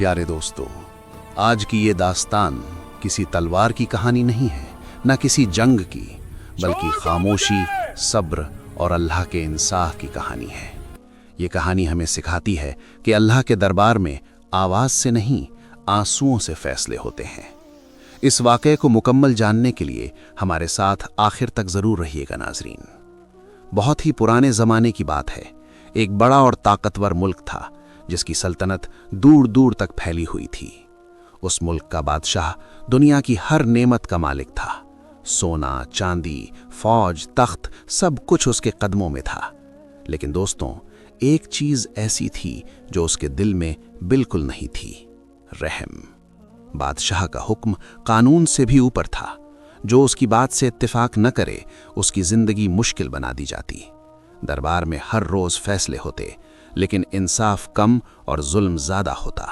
प्यारे दोस्तों, आज की ये दास्तान किसी तलवार की कहानी नहीं है, न किसी जंग की, बल्कि खामोशी, सब्र और अल्लाह के इंसाफ की कहानी है। ये कहानी हमें सिखाती है कि अल्लाह के दरबार में आवाज़ से नहीं, आंसुओं से फैसले होते हैं। इस वाक़े को मुकम्मल जानने के लिए हमारे साथ आखिर तक ज़रूर रहिएगा नाज़रीन। बहुत ही पुराने ज़माने की बात है। एक बड़ा और ताकतवर मुल्क था जिसकी सल्तनत दूर दूर तक फैली हुई थी। उस मुल्क का बादशाह दुनिया की हर नेमत का मालिक था। सोना, चांदी, फौज, तख्त, सब कुछ उसके कदमों में था। लेकिन दोस्तों, एक चीज़ ऐसी थी जो उसके दिल में बिल्कुल नहीं थी, रहम। बादशाह का हुक्म कानून से भी ऊपर था। जो उसकी बात से इत्तेफाक न करे, उसकी जिंदगी मुश्किल बना दी जाती। दरबार में हर रोज फैसले होते, लेकिन इंसाफ कम और जुल्म ज्यादा होता।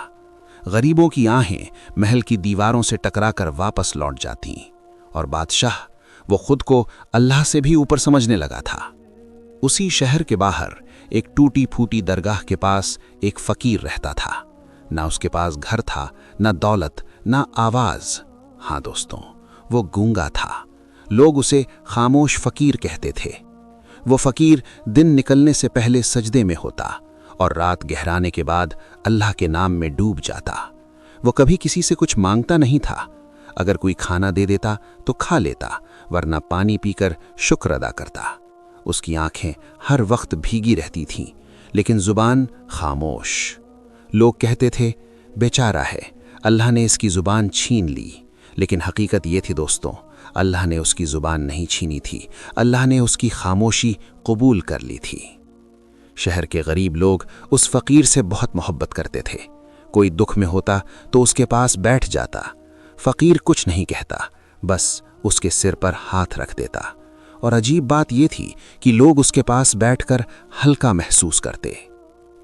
गरीबों की आहें महल की दीवारों से टकराकर वापस लौट जाती और बादशाह, वो खुद को अल्लाह से भी ऊपर समझने लगा था। उसी शहर के बाहर एक टूटी फूटी दरगाह के पास एक फकीर रहता था। ना उसके पास घर था, ना दौलत, ना आवाज। हाँ दोस्तों, वो गूंगा था। लोग उसे खामोश फकीर कहते थे। वो फकीर दिन निकलने से पहले सजदे में होता और रात गहराने के बाद अल्लाह के नाम में डूब जाता। वो कभी किसी से कुछ मांगता नहीं था। अगर कोई खाना दे देता तो खा लेता, वरना पानी पीकर शुक्र अदा करता। उसकी आंखें हर वक्त भीगी रहती थीं, लेकिन जुबान खामोश। लोग कहते थे, बेचारा है, अल्लाह ने इसकी जुबान छीन ली। लेकिन हकीकत ये थी दोस्तों, अल्लाह ने उसकी जुबान नहीं छीनी थी, अल्लाह ने उसकी खामोशी कबूल कर ली थी। शहर के गरीब लोग उस फकीर से बहुत मोहब्बत करते थे। कोई दुख में होता तो उसके पास बैठ जाता। फकीर कुछ नहीं कहता, बस उसके सिर पर हाथ रख देता। और अजीब बात यह थी कि लोग उसके पास बैठकर हल्का महसूस करते।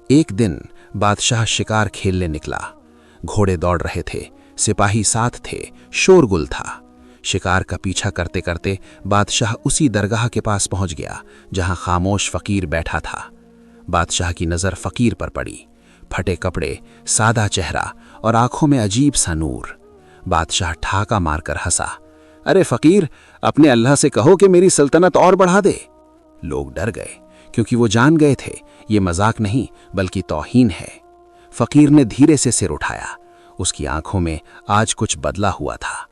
एक दिन बादशाह शिकार खेलने निकला। घोड़े दौड़ रहे थे, सिपाही साथ थे, शोरगुल था। शिकार का पीछा करते करते बादशाह उसी दरगाह के पास पहुंच गया जहां खामोश फकीर बैठा था। बादशाह की नज़र फकीर पर पड़ी। फटे कपड़े, सादा चेहरा और आंखों में अजीब सा नूर। बादशाह ठाका मारकर हंसा, अरे फकीर, अपने अल्लाह से कहो कि मेरी सल्तनत और बढ़ा दे। लोग डर गए, क्योंकि वो जान गए थे ये मजाक नहीं बल्कि तौहीन है। फकीर ने धीरे से सिर उठाया। उसकी आंखों में आज कुछ बदला हुआ था।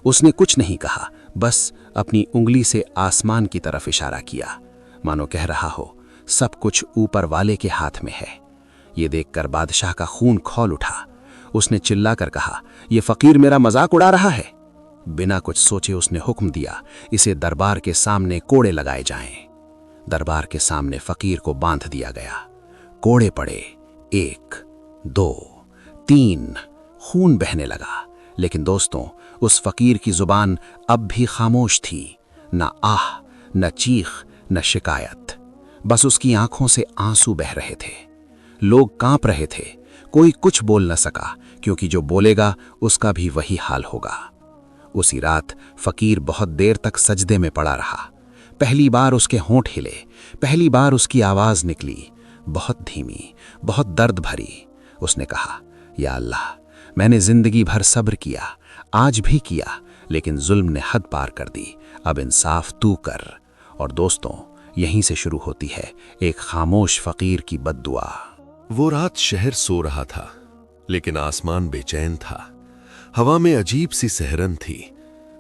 उसने कुछ नहीं कहा, बस अपनी उंगली से आसमान की तरफ इशारा किया, मानो कह रहा हो, सब कुछ ऊपर वाले के हाथ में है। ये देखकर बादशाह का खून खौल उठा। उसने चिल्लाकर कहा, यह फकीर मेरा मजाक उड़ा रहा है। बिना कुछ सोचे उसने हुक्म दिया, इसे दरबार के सामने कोड़े लगाए जाएं। दरबार के सामने फकीर को बांध दिया गया। कोड़े पड़े, 1, 2, 3, खून बहने लगा। लेकिन दोस्तों, उस फकीर की जुबान अब भी खामोश थी। न आह, न चीख, न शिकायत। बस उसकी आंखों से आंसू बह रहे थे। लोग कांप रहे थे। कोई कुछ बोल न सका, क्योंकि जो बोलेगा उसका भी वही हाल होगा। उसी रात फकीर बहुत देर तक सजदे में पड़ा रहा। पहली बार उसके होंठ हिले, पहली बार उसकी आवाज निकली, बहुत धीमी, बहुत दर्द भरी। उसने कहा, या अल्लाह, मैंने जिंदगी भर सब्र किया, आज भी किया, लेकिन जुल्म ने हद पार कर दी। अब इंसाफ तू कर। और दोस्तों, यहीं से शुरू होती है एक खामोश फकीर की बद्दुआ। वो रात शहर सो रहा था, लेकिन आसमान बेचैन था। हवा में अजीब सी सहरन थी।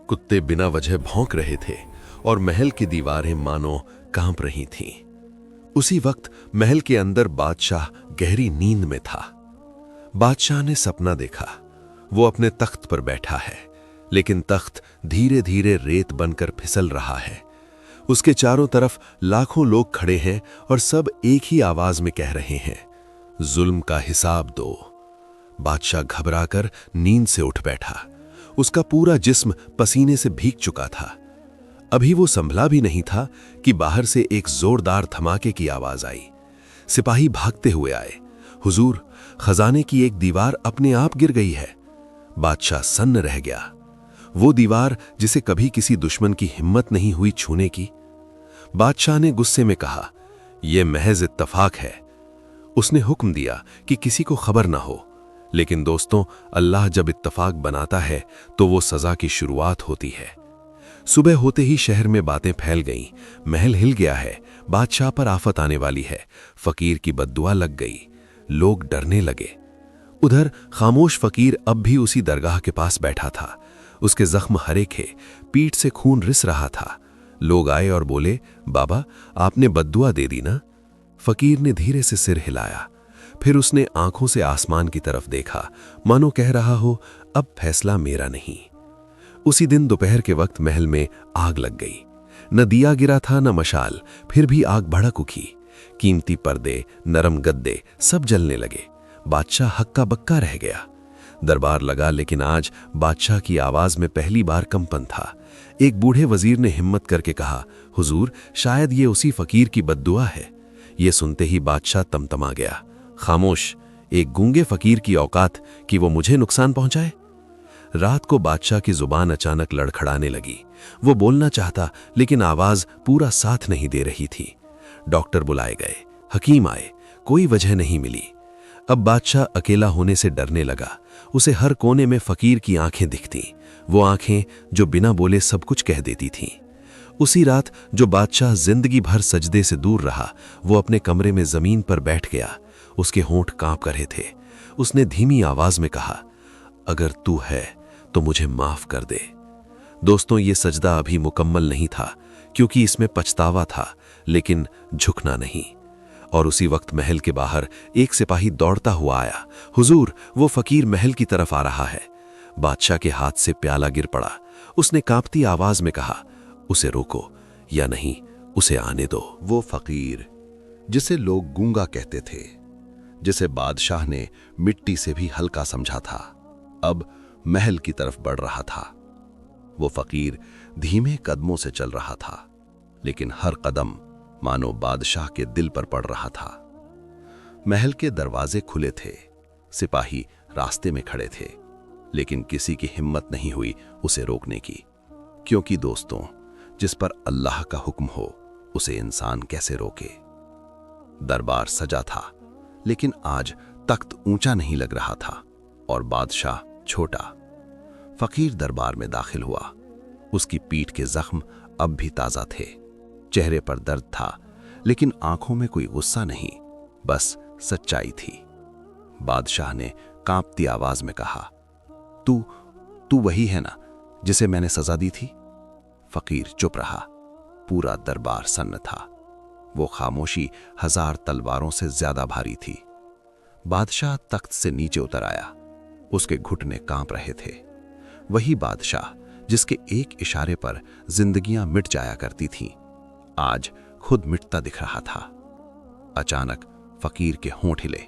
कुत्ते बिना वजह भौंक रहे थे और महल की दीवारें मानो कांप रही थीं। उसी वक्त महल के अंदर बादशाह गहरी नींद में था। बादशाह ने सपना देखा। वो अपने तख्त पर बैठा है, लेकिन तख्त धीरे धीरे रेत बनकर फिसल रहा है। उसके चारों तरफ लाखों लोग खड़े हैं और सब एक ही आवाज में कह रहे हैं, जुल्म का हिसाब दो। बादशाह घबराकर नींद से उठ बैठा। उसका पूरा जिस्म पसीने से भीग चुका था। अभी वो संभला भी नहीं था कि बाहर से एक जोरदार धमाके की आवाज आई। सिपाही भागते हुए आए, हुजूर, खजाने की एक दीवार अपने आप गिर गई है। बादशाह सन्न रह गया। वो दीवार जिसे कभी किसी दुश्मन की हिम्मत नहीं हुई छूने की। बादशाह ने गुस्से में कहा, यह महज इत्तफाक है। उसने हुक्म दिया कि किसी को खबर न हो, लेकिन दोस्तों, अल्लाह जब इत्तफाक बनाता है तो वो सज़ा की शुरुआत होती है। सुबह होते ही शहर में बातें फैल गईं, महल हिल गया है, बादशाह पर आफत आने वाली है, फकीर की बद्दुआ लग गई, लोग डरने लगे। उधर खामोश फकीर अब भी उसी दरगाह के पास बैठा था। उसके जख्म हरे थे, पीठ से खून रिस रहा था। लोग आए और बोले, बाबा आपने बद्दुआ दे दी ना? फकीर ने धीरे से सिर हिलाया, फिर उसने आंखों से आसमान की तरफ देखा, मानो कह रहा हो, अब फैसला मेरा नहीं। उसी दिन दोपहर के वक्त महल में आग लग गई। न दिया गिरा था न मशाल, फिर भी आग भड़क उठी। कीमती पर्दे, नरम गद्दे सब जलने लगे। बादशाह हक्का बक्का रह गया। दरबार लगा, लेकिन आज बादशाह की आवाज में पहली बार कंपन था। एक बूढ़े वजीर ने हिम्मत करके कहा, हुजूर, शायद ये उसी फकीर की बद्दुआ है। ये सुनते ही बादशाह तमतमा गया। खामोश, एक गूंगे फकीर की औकात कि वो मुझे नुकसान पहुंचाए? रात को बादशाह की जुबान अचानक लड़खड़ाने लगी। वो बोलना चाहता, लेकिन आवाज पूरा साथ नहीं दे रही थी। डॉक्टर बुलाए गए, हकीम आए, कोई वजह नहीं मिली। अब बादशाह अकेला होने से डरने लगा। उसे हर कोने में फकीर की आंखें दिखती, वो आंखें जो बिना बोले सब कुछ कह देती थीं। उसी रात जो बादशाह जिंदगी भर सजदे से दूर रहा, वो अपने कमरे में जमीन पर बैठ गया। उसके होंठ कांप रहे थे। उसने धीमी आवाज में कहा, अगर तू है तो मुझे माफ कर दे। दोस्तों, ये सजदा अभी मुकम्मल नहीं था, क्योंकि इसमें पछतावा था, लेकिन झुकना नहीं। और उसी वक्त महल के बाहर एक सिपाही दौड़ता हुआ आया। हुजूर, वो फकीर महल की तरफ आ रहा है। बादशाह के हाथ से प्याला गिर पड़ा। उसने कांपती आवाज में कहा, उसे रोको या नहीं, उसे आने दो। वो फकीर जिसे लोग गूंगा कहते थे, जिसे बादशाह ने मिट्टी से भी हल्का समझा था, अब महल की तरफ बढ़ रहा था। वो फकीर धीमे कदमों से चल रहा था, लेकिन हर कदम मानो बादशाह के दिल पर पड़ रहा था। महल के दरवाजे खुले थे, सिपाही रास्ते में खड़े थे, लेकिन किसी की हिम्मत नहीं हुई उसे रोकने की, क्योंकि दोस्तों, जिस पर अल्लाह का हुक्म हो उसे इंसान कैसे रोके। दरबार सजा था, लेकिन आज तख्त ऊंचा नहीं लग रहा था और बादशाह छोटा। फकीर दरबार में दाखिल हुआ। उसकी पीठ के जख्म अब भी ताजा थे, चेहरे पर दर्द था, लेकिन आंखों में कोई गुस्सा नहीं, बस सच्चाई थी। बादशाह ने कांपती आवाज में कहा, तू वही है ना जिसे मैंने सजा दी थी? फकीर चुप रहा। पूरा दरबार सन्न था। वो खामोशी 1000 तलवारों से ज्यादा भारी थी। बादशाह तख्त से नीचे उतर आया। उसके घुटने कांप रहे थे। वही बादशाह जिसके एक इशारे पर जिंदगियां मिट जाया करती थीं, आज खुद मिटता दिख रहा था। अचानक फकीर के होंठ हिले।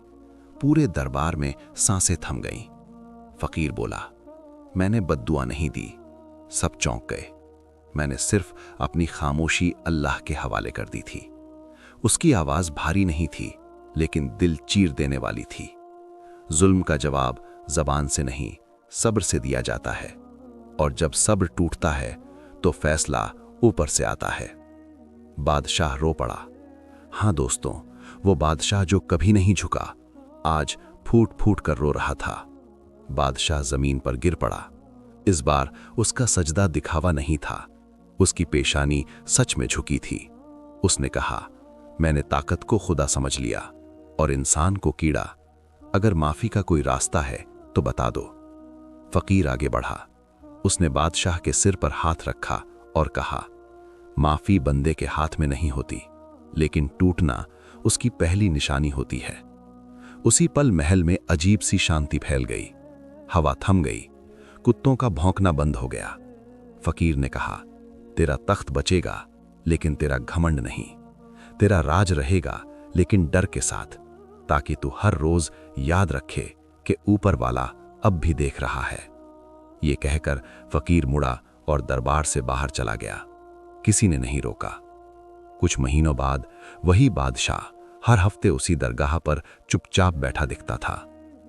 पूरे दरबार में सांसें थम गईं। फकीर बोला, मैंने बद्दुआ नहीं दी। सब चौंक गए। मैंने सिर्फ अपनी खामोशी अल्लाह के हवाले कर दी थी। उसकी आवाज भारी नहीं थी, लेकिन दिल चीर देने वाली थी। जुल्म का जवाब जबान से नहीं, सब्र से दिया जाता है, और जब सब्र टूटता है तो फैसला ऊपर से आता है। बादशाह रो पड़ा। हां दोस्तों, वो बादशाह जो कभी नहीं झुका, आज फूट फूट कर रो रहा था। बादशाह जमीन पर गिर पड़ा। इस बार उसका सजदा दिखावा नहीं था, उसकी पेशानी सच में झुकी थी। उसने कहा, मैंने ताकत को खुदा समझ लिया और इंसान को कीड़ा। अगर माफी का कोई रास्ता है तो बता दो। फकीर आगे बढ़ा। उसने बादशाह के सिर पर हाथ रखा और कहा, माफी बंदे के हाथ में नहीं होती, लेकिन टूटना उसकी पहली निशानी होती है। उसी पल महल में अजीब सी शांति फैल गई। हवा थम गई। कुत्तों का भौंकना बंद हो गया। फकीर ने कहा, तेरा तख्त बचेगा, लेकिन तेरा घमंड नहीं। तेरा राज रहेगा, लेकिन डर के साथ, ताकि तू हर रोज याद रखे कि ऊपर वाला अब भी देख रहा है। ये कहकर फकीर मुड़ा और दरबार से बाहर चला गया। किसी ने नहीं रोका। कुछ महीनों बाद वही बादशाह हर हफ्ते उसी दरगाह पर चुपचाप बैठा दिखता था।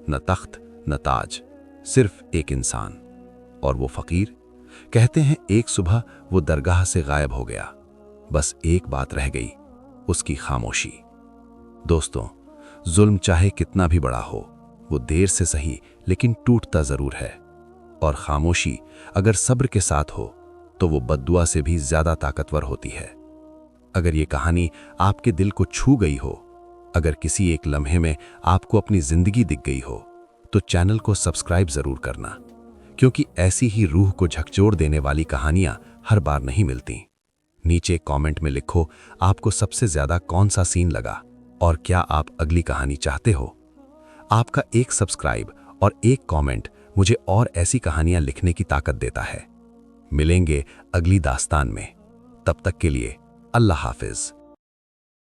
न तख्त न ताज, सिर्फ एक इंसान। और वो फकीर, कहते हैं एक सुबह वो दरगाह से गायब हो गया। बस एक बात रह गई, उसकी खामोशी। दोस्तों, जुल्म चाहे कितना भी बड़ा हो, वो देर से सही लेकिन टूटता जरूर है। और खामोशी अगर सब्र के साथ हो तो वो बद्दुआ से भी ज्यादा ताकतवर होती है। अगर ये कहानी आपके दिल को छू गई हो, अगर किसी एक लम्हे में आपको अपनी जिंदगी दिख गई हो, तो चैनल को सब्सक्राइब जरूर करना, क्योंकि ऐसी ही रूह को झकझोर देने वाली कहानियां हर बार नहीं मिलती। नीचे कमेंट में लिखो आपको सबसे ज्यादा कौन सा सीन लगा और क्या आप अगली कहानी चाहते हो। आपका एक सब्सक्राइब और एक कमेंट मुझे और ऐसी कहानियां लिखने की ताकत देता है। मिलेंगे अगली दास्तान में, तब तक के लिए अल्लाह हाफिज।